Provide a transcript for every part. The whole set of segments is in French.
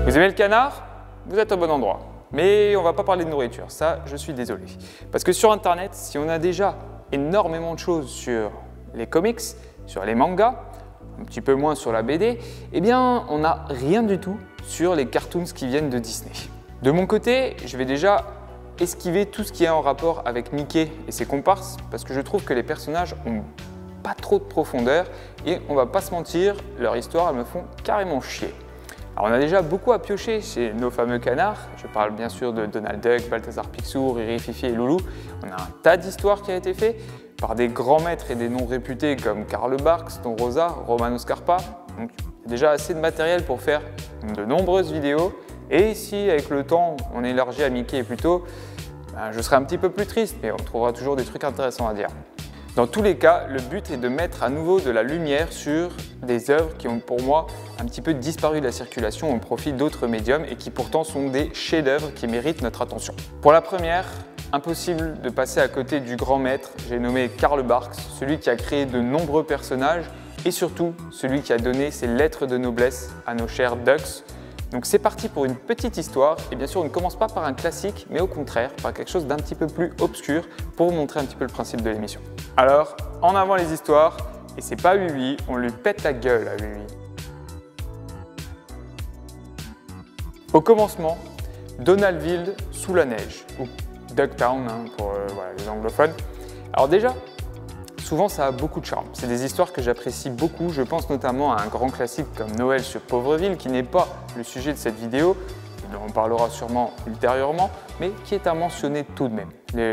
Vous aimez le canard? Vous êtes au bon endroit. Mais on ne va pas parler de nourriture, ça je suis désolé. Parce que sur internet, si on a déjà énormément de choses sur les comics, sur les mangas, un petit peu moins sur la BD, eh bien on n'a rien du tout sur les cartoons qui viennent de Disney. De mon côté, je vais déjà esquiver tout ce qui est en rapport avec Mickey et ses comparses, parce que je trouve que les personnages ont pas trop de profondeur et on va pas se mentir, leur histoire, elles me font carrément chier. Alors on a déjà beaucoup à piocher chez nos fameux canards, je parle bien sûr de Donald Duck, Balthazar Picsou, Riri, Fifi et Loulou. On a un tas d'histoires qui a été fait par des grands maîtres et des noms réputés comme Karl Barks, Don Rosa, Romano Scarpa. Donc il y a déjà assez de matériel pour faire de nombreuses vidéos. Et si avec le temps on élargit à Mickey et Pluto, je serai un petit peu plus triste, mais on trouvera toujours des trucs intéressants à dire. Dans tous les cas, le but est de mettre à nouveau de la lumière sur des œuvres qui ont pour moi un petit peu disparu de la circulation au profit d'autres médiums et qui pourtant sont des chefs-d'œuvre qui méritent notre attention. Pour la première, impossible de passer à côté du grand maître, j'ai nommé Karl Barks, celui qui a créé de nombreux personnages et surtout celui qui a donné ses lettres de noblesse à nos chers Ducks. Donc c'est parti pour une petite histoire et bien sûr on ne commence pas par un classique mais au contraire par quelque chose d'un petit peu plus obscur pour vous montrer un petit peu le principe de l'émission. Alors en avant les histoires et c'est pas Uwi, on lui pète la gueule à Uwi. Au commencement, Donaldville sous la neige ou Ducktown pour voilà, les anglophones. Alors déjà, souvent ça a beaucoup de charme, c'est des histoires que j'apprécie beaucoup, je pense notamment à un grand classique comme Noël sur Pauvreville qui n'est pas le sujet de cette vidéo, dont on parlera sûrement ultérieurement, mais qui est à mentionner tout de même.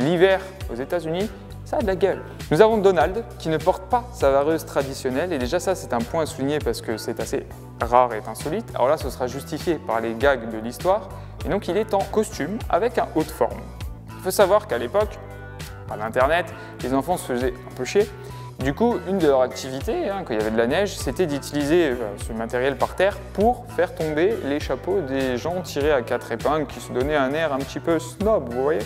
L'hiver aux États-Unis, ça a de la gueule. Nous avons Donald qui ne porte pas sa vareuse traditionnelle et déjà ça c'est un point à souligner parce que c'est assez rare et insolite. Alors là ce sera justifié par les gags de l'histoire et donc il est en costume avec un haut de forme. Il faut savoir qu'à l'époque, pas d'internet, les enfants se faisaient un peu chier. Du coup, une de leurs activités, quand il y avait de la neige, c'était d'utiliser ce matériel par terre pour faire tomber les chapeaux des gens tirés à 4 épingles qui se donnaient un air un petit peu snob, vous voyez.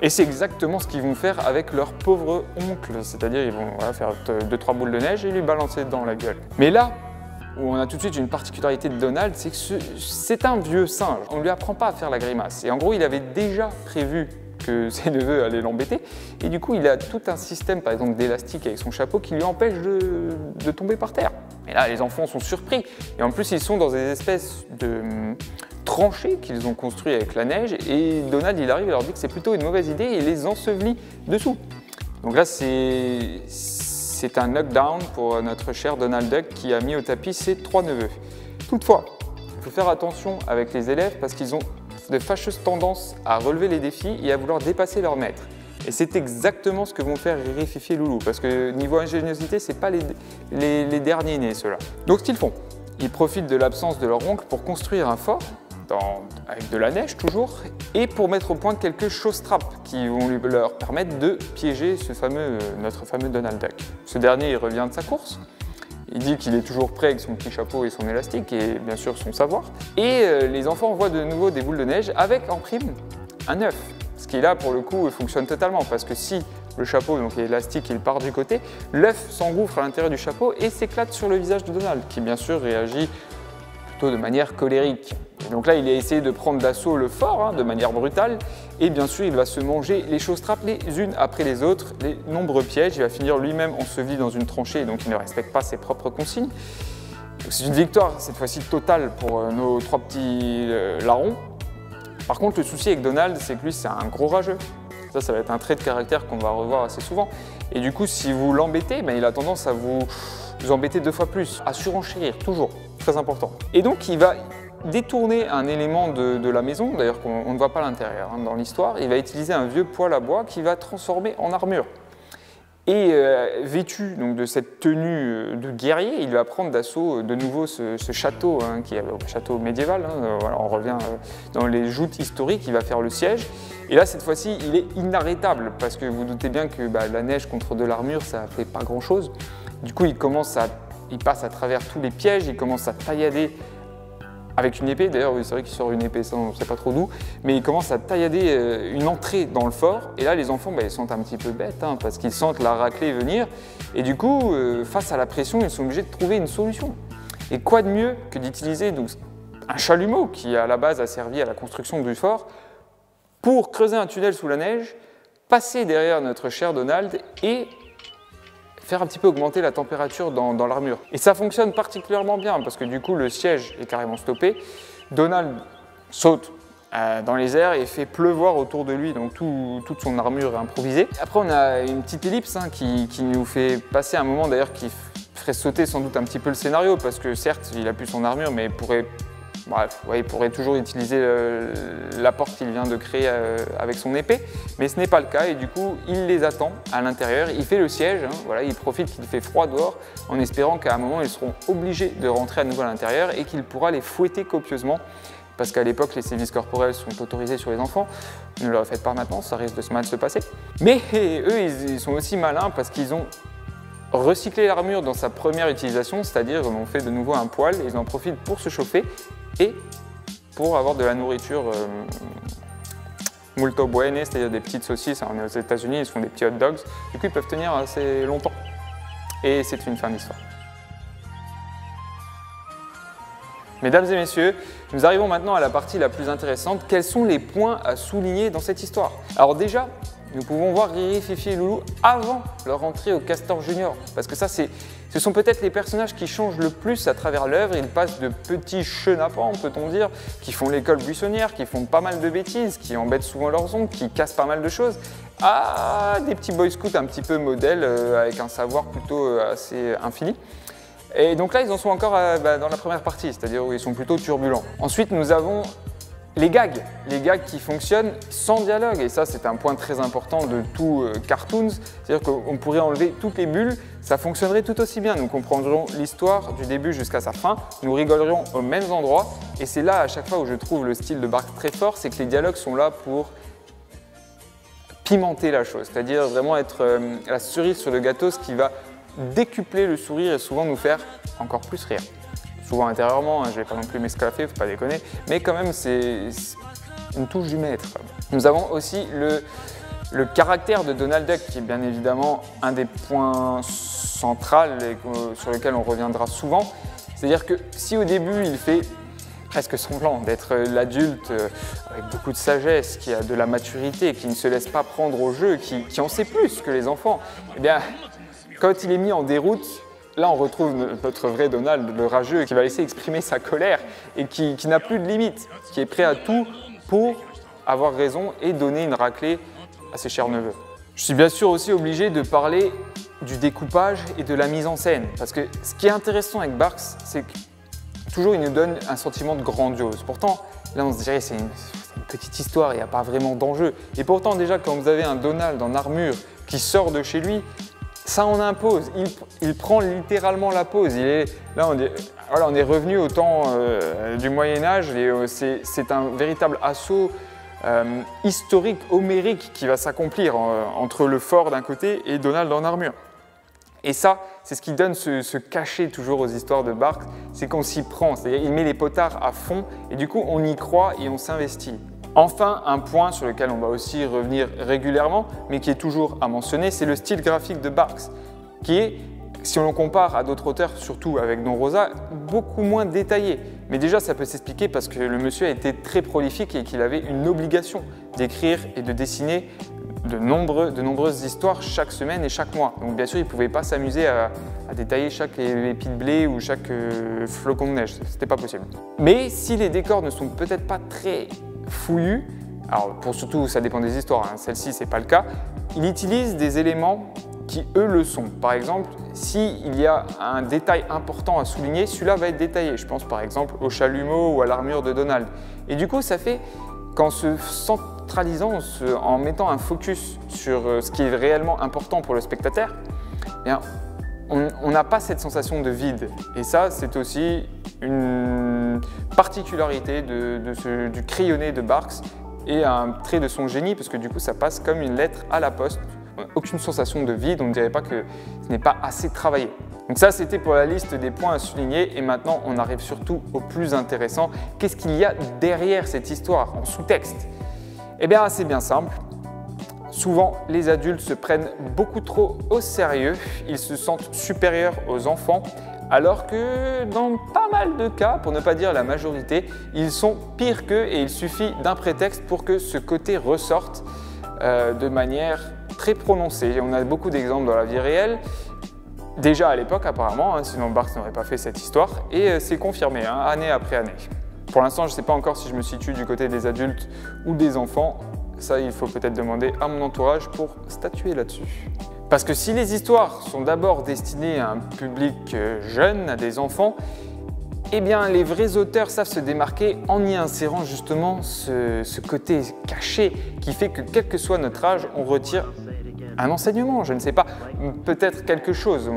Et c'est exactement ce qu'ils vont faire avec leur pauvre oncle, c'est-à-dire ils vont faire 2-3 boules de neige et lui balancer dans la gueule. Mais là, où on a tout de suite une particularité de Donald, c'est que c'est un vieux singe. On ne lui apprend pas à faire la grimace. Et en gros, il avait déjà prévu que ses neveux allaient l'embêter. Et du coup, il a tout un système, par exemple, d'élastique avec son chapeau qui lui empêche de tomber par terre. Et là, les enfants sont surpris. Et en plus, ils sont dans des espèces de tranchées qu'ils ont construites avec la neige. Et Donald, il arrive et leur dit que c'est plutôt une mauvaise idée et il les ensevelit dessous. Donc là, c'est un knockdown pour notre cher Donald Duck qui a mis au tapis ses 3 neveux. Toutefois, il faut faire attention avec les élèves parce qu'ils ont de fâcheuses tendances à relever les défis et à vouloir dépasser leur maître. Et c'est exactement ce que vont faire Riri, Fifi et Loulou, parce que niveau ingéniosité, c'est pas les derniers nés ceux-là. Donc ce qu'ils font, ils profitent de l'absence de leur oncle pour construire un fort, avec de la neige toujours, et pour mettre au point quelques chausses-trappes qui vont leur permettre de piéger notre fameux Donald Duck. Ce dernier, il revient de sa course. Il dit qu'il est toujours prêt avec son petit chapeau et son élastique et bien sûr son savoir. Et les enfants voient de nouveau des boules de neige avec en prime un œuf. Ce qui là pour le coup fonctionne totalement parce que si le chapeau donc est élastique il part du côté, l'œuf s'engouffre à l'intérieur du chapeau et s'éclate sur le visage de Donald qui bien sûr réagit plutôt de manière colérique. Et donc là il a essayé de prendre d'assaut le fort de manière brutale et bien sûr il va se manger les chausses-trappes les unes après les autres, les nombreux pièges, il va finir lui-même enseveli dans une tranchée donc il ne respecte pas ses propres consignes. C'est une victoire cette fois-ci totale pour nos 3 petits larrons. Par contre le souci avec Donald c'est que lui c'est un gros rageux. Ça va être un trait de caractère qu'on va revoir assez souvent. Et du coup si vous l'embêtez, il a tendance à vous embêter 2 fois plus, à surenchérir toujours, très important. Et donc il va détourner un élément de la maison, d'ailleurs qu'on ne voit pas à l'intérieur dans l'histoire, il va utiliser un vieux poêle à bois qu'il va transformer en armure. Et vêtu donc, de cette tenue de guerrier, il va prendre d'assaut de nouveau ce château, qui est un château médiéval, voilà, on revient dans les joutes historiques, il va faire le siège. Et là, cette fois-ci, il est inarrêtable, parce que vous doutez bien que la neige contre de l'armure, ça ne fait pas grand-chose. Du coup, il passe à travers tous les pièges, il commence à taillader avec une épée, d'ailleurs c'est vrai qu'il sort une épée, ça on ne sait pas trop d'où, mais il commence à taillader une entrée dans le fort, et là les enfants ils sont un petit peu bêtes, parce qu'ils sentent la raclée venir, et du coup, face à la pression, ils sont obligés de trouver une solution. Et quoi de mieux que d'utiliser un chalumeau qui à la base a servi à la construction du fort pour creuser un tunnel sous la neige, passer derrière notre cher Donald et faire un petit peu augmenter la température dans l'armure. Et ça fonctionne particulièrement bien parce que du coup le siège est carrément stoppé. Donald saute dans les airs et fait pleuvoir autour de lui, donc toute son armure est improvisée. Après on a une petite ellipse qui nous fait passer un moment d'ailleurs qui ferait sauter sans doute un petit peu le scénario parce que certes il a plus son armure mais il pourrait toujours utiliser la porte qu'il vient de créer avec son épée, mais ce n'est pas le cas et du coup il les attend à l'intérieur, il fait le siège, il profite qu'il fait froid dehors en espérant qu'à un moment ils seront obligés de rentrer à nouveau à l'intérieur et qu'il pourra les fouetter copieusement parce qu'à l'époque les sévices corporels sont autorisés sur les enfants, ne le refaites pas maintenant, ça risque de mal se passer. Mais eux ils sont aussi malins parce qu'ils ont recyclé l'armure dans sa première utilisation, c'est-à-dire ils ont fait de nouveau un poêle et ils en profitent pour se chauffer et pour avoir de la nourriture molto buene, c'est-à-dire des petites saucisses. On est aux États-Unis, ils font des petits hot dogs, du coup ils peuvent tenir assez longtemps. Et c'est une fin d'histoire. Mesdames et messieurs, nous arrivons maintenant à la partie la plus intéressante. Quels sont les points à souligner dans cette histoire? Alors déjà, nous pouvons voir Riri, Fifi et Loulou avant leur entrée au Castor Junior. Parce que ça, ce sont peut-être les personnages qui changent le plus à travers l'œuvre. Ils passent de petits chenapans, peut-on dire, qui font l'école buissonnière, qui font pas mal de bêtises, qui embêtent souvent leurs oncles, qui cassent pas mal de choses, à des petits boy scouts un petit peu modèles, avec un savoir plutôt assez infini. Et donc là, ils en sont encore dans la première partie, c'est-à-dire où ils sont plutôt turbulents. Ensuite, nous avons les gags qui fonctionnent sans dialogue. Et ça, c'est un point très important de tout cartoons. C'est-à-dire qu'on pourrait enlever toutes les bulles, ça fonctionnerait tout aussi bien. Nous comprendrions l'histoire du début jusqu'à sa fin, nous rigolerions aux mêmes endroits. Et c'est là, à chaque fois, où je trouve le style de Barks très fort, c'est que les dialogues sont là pour pimenter la chose. C'est-à-dire vraiment être la cerise sur le gâteau, ce qui va décupler le sourire et souvent nous faire encore plus rire. Souvent intérieurement, je ne vais pas non plus m'esclaffer, faut pas déconner, mais quand même c'est une touche du maître. Nous avons aussi le caractère de Donald Duck qui est bien évidemment un des points centraux et sur lequel on reviendra souvent. C'est-à-dire que si au début il fait presque semblant d'être l'adulte avec beaucoup de sagesse, qui a de la maturité, qui ne se laisse pas prendre au jeu, qui en sait plus que les enfants, eh bien quand il est mis en déroute, là on retrouve notre vrai Donald, le rageux, qui va laisser exprimer sa colère et qui n'a plus de limite, qui est prêt à tout pour avoir raison et donner une raclée à ses chers neveux. Je suis bien sûr aussi obligé de parler du découpage et de la mise en scène, parce que ce qui est intéressant avec Barks, c'est que toujours il nous donne un sentiment de grandiose. Pourtant, là on se dirait c'est une petite histoire, il n'y a pas vraiment d'enjeu. Et pourtant déjà quand vous avez un Donald en armure qui sort de chez lui, ça en impose, il prend littéralement la pose. Là, on est revenu au temps du Moyen-Âge et c'est un véritable assaut historique, homérique qui va s'accomplir entre le fort d'un côté et Donald en armure. Et ça, c'est ce qui donne ce cachet toujours aux histoires de Barks, c'est qu'on s'y prend, c'est-à-dire il met les potards à fond et du coup on y croit et on s'investit. Enfin, un point sur lequel on va aussi revenir régulièrement, mais qui est toujours à mentionner, c'est le style graphique de Barks, qui est, si on le compare à d'autres auteurs, surtout avec Don Rosa, beaucoup moins détaillé. Mais déjà, ça peut s'expliquer parce que le monsieur a été très prolifique et qu'il avait une obligation d'écrire et de dessiner de nombreuses histoires chaque semaine et chaque mois. Donc bien sûr, il ne pouvait pas s'amuser à détailler chaque épi de blé ou chaque flocon de neige, c'était pas possible. Mais si les décors ne sont peut-être pas très fouillu, alors pour surtout ça dépend des histoires, celle-ci c'est pas le cas, il utilise des éléments qui eux le sont. Par exemple, s'il y a un détail important à souligner, celui-là va être détaillé. Je pense par exemple au chalumeau ou à l'armure de Donald. Et du coup ça fait qu'en se centralisant, en mettant un focus sur ce qui est réellement important pour le spectateur, eh bien, on n'a pas cette sensation de vide. Et ça, c'est aussi une particularité du crayonné de Barks et un trait de son génie, parce que du coup, ça passe comme une lettre à la poste. Aucune sensation de vide, on ne dirait pas que ce n'est pas assez travaillé. Donc ça, c'était pour la liste des points à souligner. Et maintenant, on arrive surtout au plus intéressant. Qu'est-ce qu'il y a derrière cette histoire, en sous-texte? Eh bien, c'est bien simple. Souvent, les adultes se prennent beaucoup trop au sérieux, ils se sentent supérieurs aux enfants, alors que dans pas mal de cas, pour ne pas dire la majorité, ils sont pires qu'eux et il suffit d'un prétexte pour que ce côté ressorte de manière très prononcée. On a beaucoup d'exemples dans la vie réelle, déjà à l'époque apparemment, sinon Bart n'aurait pas fait cette histoire, et c'est confirmé, année après année. Pour l'instant, je ne sais pas encore si je me situe du côté des adultes ou des enfants. Ça, il faut peut-être demander à mon entourage pour statuer là-dessus. Parce que si les histoires sont d'abord destinées à un public jeune, à des enfants, eh bien les vrais auteurs savent se démarquer en y insérant justement ce côté caché qui fait que quel que soit notre âge, on retire un enseignement, je ne sais pas, peut-être quelque chose.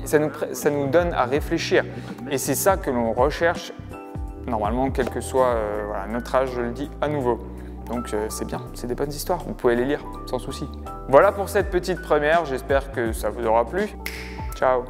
Ça nous donne à réfléchir. Et c'est ça que l'on recherche, normalement, quel que soit notre âge, je le dis à nouveau. Donc c'est bien, c'est des bonnes histoires, vous pouvez les lire sans souci. Voilà pour cette petite première, j'espère que ça vous aura plu. Ciao!